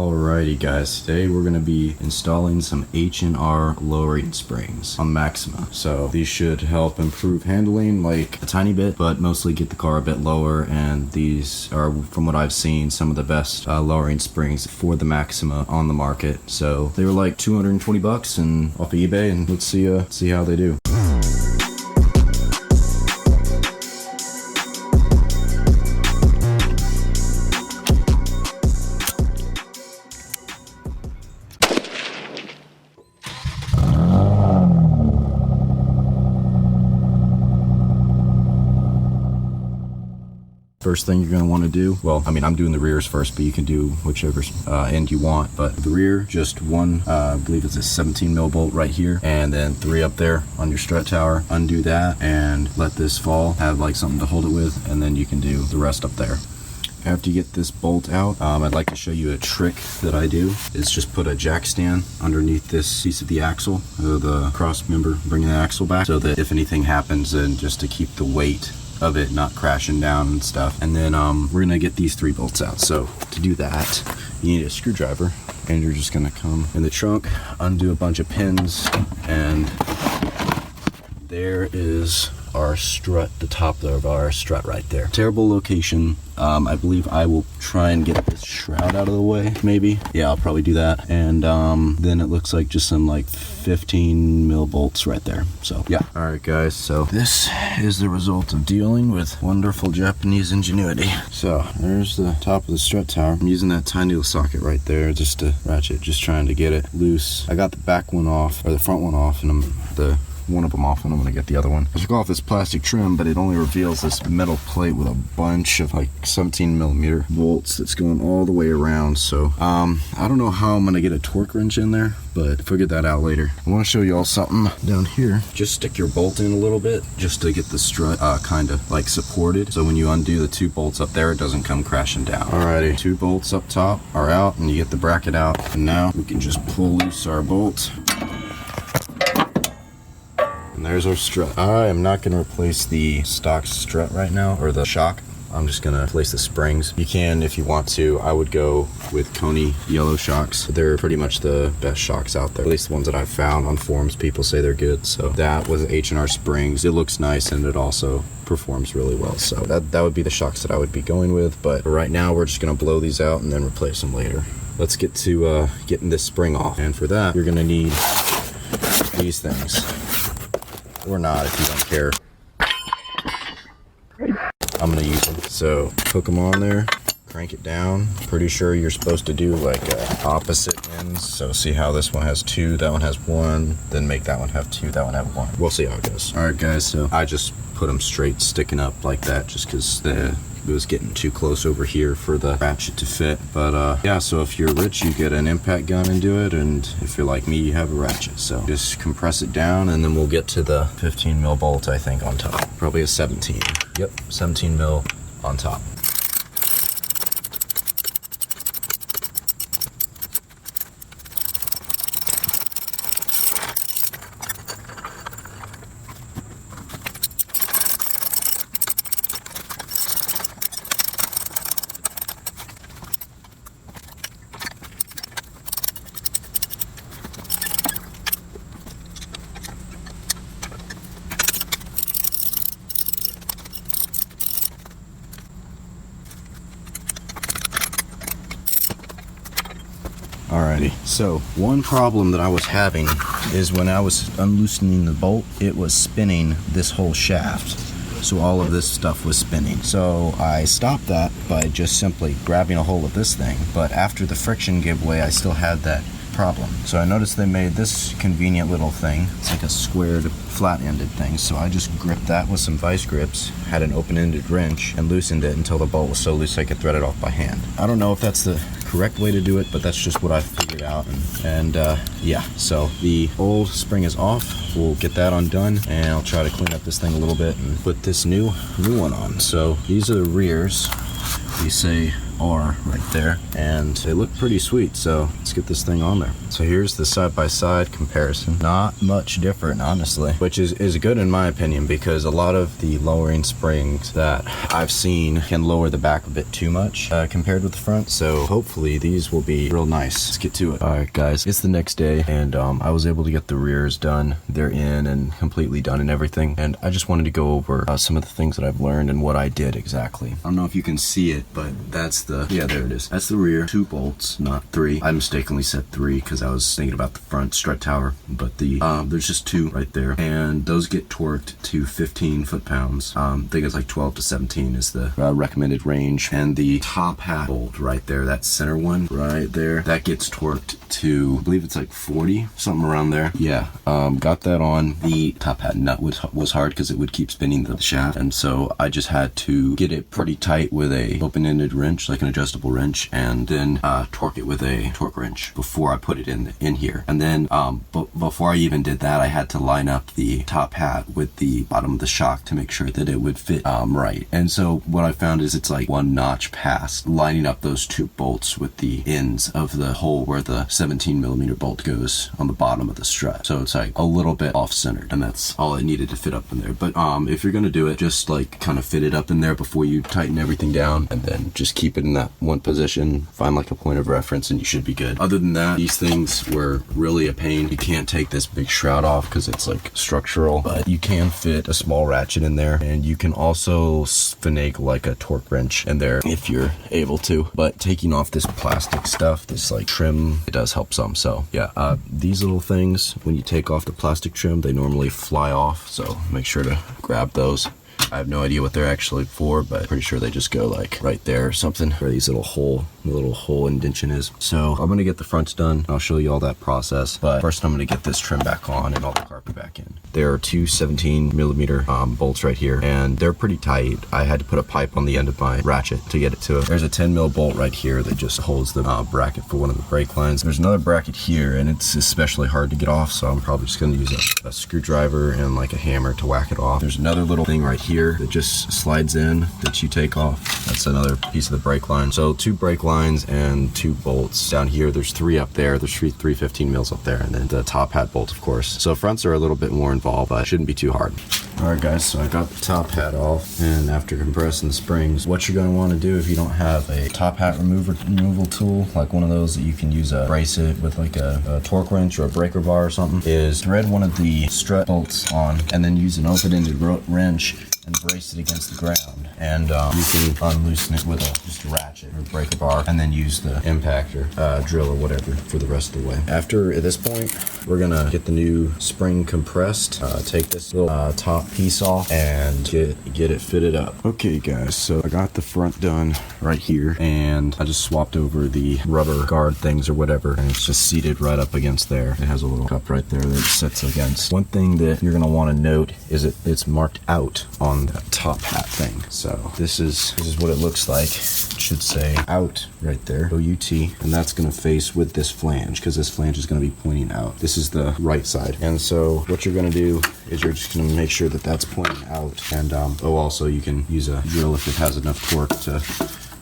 Alrighty guys, today we're going to be installing some H&R lowering springs on Maxima. So these should help improve handling like a tiny bit, but mostly get the car a bit lower, and these are, from what I've seen, some of the best lowering springs for the Maxima on the market. So they were like 220 bucks and off of eBay, and let's see how they do. First thing you're going to want to do, well, I mean, I'm doing the rears first, but you can do whichever end you want. But the rear, just one, I believe it's a 17 mil bolt right here, and then 3 up there on your strut tower. Undo that and let this fall, have like something to hold it with, and then you can do the rest up there. After you get this bolt out, I'd like to show you a trick that I do. Is just put a jack stand underneath this piece of the axle, the cross member, bringing the axle back, so that if anything happens, then just to keep the weight of it not crashing down and stuff. And then we're gonna get these 3 bolts out. So to do that, you need a screwdriver, and you're just gonna come in the trunk, undo a bunch of pins, and there is our strut, the top of our strut right there. Terrible location. I believe I will try and get this shroud out of the way, maybe. Yeah, I'll probably do that. And then it looks like just some like 15 mil bolts right there. So yeah. All right guys, so this is the result of dealing with wonderful Japanese ingenuity. So there's the top of the strut tower. I'm using that tiny little socket right there just to ratchet, just trying to get it loose. I got the back one off, or the front one off, and one of them off, and I'm gonna get the other one. I took off this plastic trim, but it only reveals this metal plate with a bunch of like 17 millimeter bolts that's going all the way around. So I don't know how I'm gonna get a torque wrench in there, but figured that out later. I want to show you all something down here. Just stick your bolt in a little bit just to get the strut kind of like supported, so when you undo the 2 bolts up there, it doesn't come crashing down. Alrighty, 2 bolts up top are out, and you get the bracket out, and now we can just pull loose our bolt. And there's our strut. I am not going to replace the stock strut right now, or the shock. I'm just going to replace the springs. You can if you want to. I would go with Koni yellow shocks. They're pretty much the best shocks out there. At least the ones that I've found on forums, people say they're good. So that with H&R springs, it looks nice, and it also performs really well. So that would be the shocks that I would be going with. But right now we're just going to blow these out and then replace them later. Let's get to getting this spring off. And for that, you're going to need these things. Or not, if you don't care. I'm gonna use them. So hook them on there, crank it down. Pretty sure you're supposed to do like opposite ends. So see how this one has 2, that one has 1, then make that one have 2, that one have 1. We'll see how it goes. All right guys, so I just put them straight sticking up like that just because it was getting too close over here for the ratchet to fit. But yeah, so if you're rich, you get an impact gun and do it, and if you're like me, you have a ratchet. So just compress it down, and then we'll get to the 15 mil bolt, I think, on top. Probably a 17. Yep, 17 mil on top. Alrighty, so one problem that I was having is when I was unloosening the bolt, it was spinning this whole shaft. So all of this stuff was spinning. So I stopped that by just simply grabbing a hold of this thing. But after the friction gave way, I still had that problem. So I noticed they made this convenient little thing. It's like a squared, flat-ended thing. So I just gripped that with some vice grips, had an open-ended wrench, and loosened it until the bolt was so loose I could thread it off by hand. I don't know if that's the correct way to do it, but that's just what I figured out. And yeah, so the old spring is off. We'll get that undone, and I'll try to clean up this thing a little bit and put this new one on. So these are the rears. These say are right there, and they look pretty sweet. So let's get this thing on there. So here's the side-by-side comparison. Not much different, honestly, which is good in my opinion, because a lot of the lowering springs that I've seen can lower the back a bit too much compared with the front. So hopefully these will be real nice. Let's get to it. All right, guys, it's the next day, and I was able to get the rears done. They're in and completely done and everything, and I just wanted to go over some of the things that I've learned and what I did exactly. I don't know if you can see it, but that's the, yeah, there it is. That's the rear, 2 bolts, not 3. I mistakenly said 3 because I was thinking about the front strut tower, but the there's just 2 right there, and those get torqued to 15 foot-pounds. I think it's like 12 to 17 is the recommended range. And the top hat bolt right there, that center one right there, that gets torqued to, I believe it's like 40, something around there. Yeah, got that on. The top hat nut was hard because it would keep spinning the shaft, and so I just had to get it pretty tight with a open-ended wrench, like an adjustable wrench, and then torque it with a torque wrench before I put it in here. And then before I even did that, I had to line up the top hat with the bottom of the shock to make sure that it would fit right. And so what I found is it's like 1 notch past lining up those 2 bolts with the ends of the hole where the 17mm bolt goes on the bottom of the strut. So it's like a little bit off-centered, and that's all it needed to fit up in there. But if you're gonna do it, just like kind of fit it up in there before you tighten everything down, and then just keep it in that one position, find like a point of reference, and you should be good. Other than that, these things were really a pain. You can't take this big shroud off because it's like structural, but you can fit a small ratchet in there, and you can also finagle like a torque wrench in there if you're able to. But taking off this plastic stuff, this like trim, it does help some. So yeah, these little things, when you take off the plastic trim, they normally fly off, so make sure to grab those. I have no idea what they're actually for, but pretty sure they just go like right there or something, where these little hole indentation is. So I'm gonna get the fronts done. I'll show you all that process, but first I'm gonna get this trim back on and all the carpet back in. There are 2 17mm bolts right here, and they're pretty tight. I had to put a pipe on the end of my ratchet to get it to it. There's a 10mm bolt right here that just holds the bracket for one of the brake lines. There's another bracket here, and it's especially hard to get off, so I'm probably just gonna use a screwdriver and like a hammer to whack it off. There's another little thing right here that just slides in that you take off. That's another piece of the brake line. So 2 brake lines and 2 bolts down here. There's 3 up there. There's 3 15mm up there, and then the top hat bolt, of course. So fronts are a little bit more involved, but it shouldn't be too hard. All right, guys, so I got the top hat off, and after compressing the springs, what you're going to want to do if you don't have a top hat removal tool, like one of those that you can use a brace it with like a torque wrench or a breaker bar or something, is thread one of the strut bolts on, and then use an open-ended wrench and brace it against the ground, and you can unloosen it with just a ratchet or breaker bar, and then use the impactor drill or whatever for the rest of the way. After at this point, we're gonna get the new spring compressed, take this little top piece off, and get it fitted up. Okay, guys, so I got the front done right here, and I just swapped over the rubber guard things or whatever, and it's just seated right up against there. It has a little cup right there that it sits against. One thing that you're gonna want to note is it's marked out on that top hat thing. So this is what it looks like. It should say out right there, O-U-T, and that's going to face with this flange, because this flange is going to be pointing out. This is the right side, and so what you're going to do is you're just going to make sure that that's pointing out, and also you can use a drill if it has enough torque to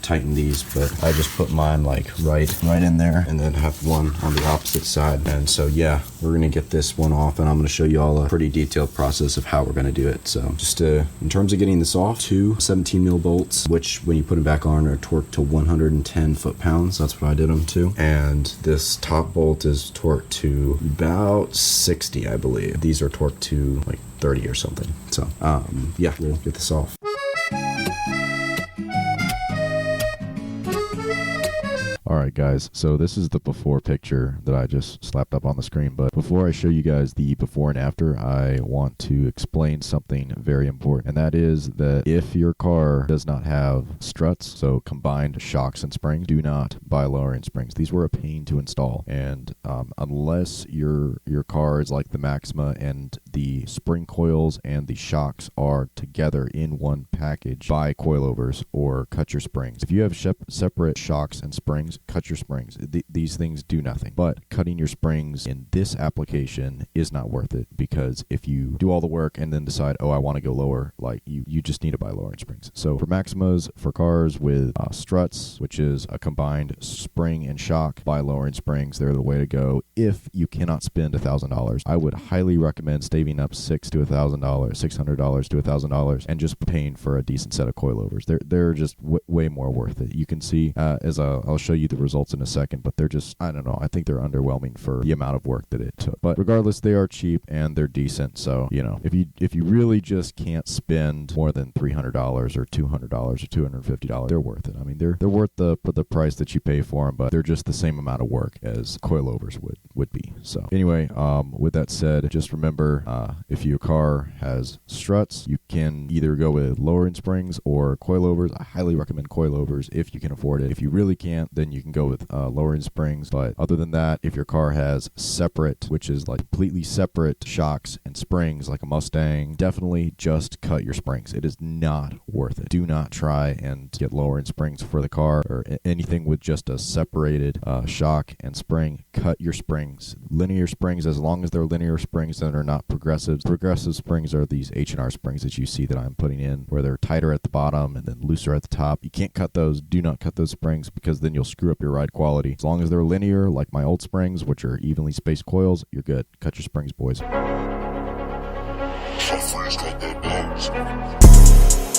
tighten these, but I just put mine like right in there, and then have one on the opposite side. And so yeah, we're gonna get this one off, and I'm gonna show you all a pretty detailed process of how we're gonna do it. So just in terms of getting this off, 2 17mm bolts, which when you put them back on are torqued to 110 foot-pounds. That's what I did them to. And this top bolt is torqued to about 60, I believe. These are torqued to like 30 or something. So yeah, we'll get this off. Alright guys, so this is the before picture that I just slapped up on the screen, but before I show you guys the before and after, I want to explain something very important, and that is that if your car does not have struts, so combined shocks and springs, do not buy lowering springs. These were a pain to install, and unless your car is like the Maxima and the spring coils and the shocks are together in one package, buy coilovers or cut your springs. If you have separate shocks and springs, cut your springs. These things do nothing. But cutting your springs in this application is not worth it, because if you do all the work and then decide, oh, I want to go lower, like you just need to buy lowering springs. So for Maximas, for cars with struts, which is a combined spring and shock, buy lowering springs. They're the way to go if you cannot spend $1,000. I would highly recommend staving up $600 to $1,000, and just paying for a decent set of coilovers. They're just way more worth it. You can see, as I'll show you the results in a second, but they're just, I don't know, I think they're underwhelming for the amount of work that it took. But regardless, they are cheap and they're decent. So, you know, if you really just can't spend more than $300 or $200 or $250, they're worth it. I mean, they're worth the price that you pay for them, but they're just the same amount of work as coilovers would be. So anyway, with that said, just remember, if your car has struts, you can either go with lowering springs or coilovers. I highly recommend coilovers if you can afford it. If you really can't, then you can go with lowering springs. But other than that, if your car has separate, which is like completely separate shocks and springs like a Mustang, definitely just cut your springs. It is not worth it. Do not try and get lowering springs for the car or anything with just a separated shock and spring. Cut your springs. Linear springs, as long as they're linear springs that are not progressives. Progressive springs are these H&R springs that you see that I'm putting in, where they're tighter at the bottom and then looser at the top. You can't cut those. Do not cut those springs, because then you'll screw up your ride quality. As long as they're linear, like my old springs, which are evenly spaced coils, you're good. Cut your springs, boys. So first, cut that bones.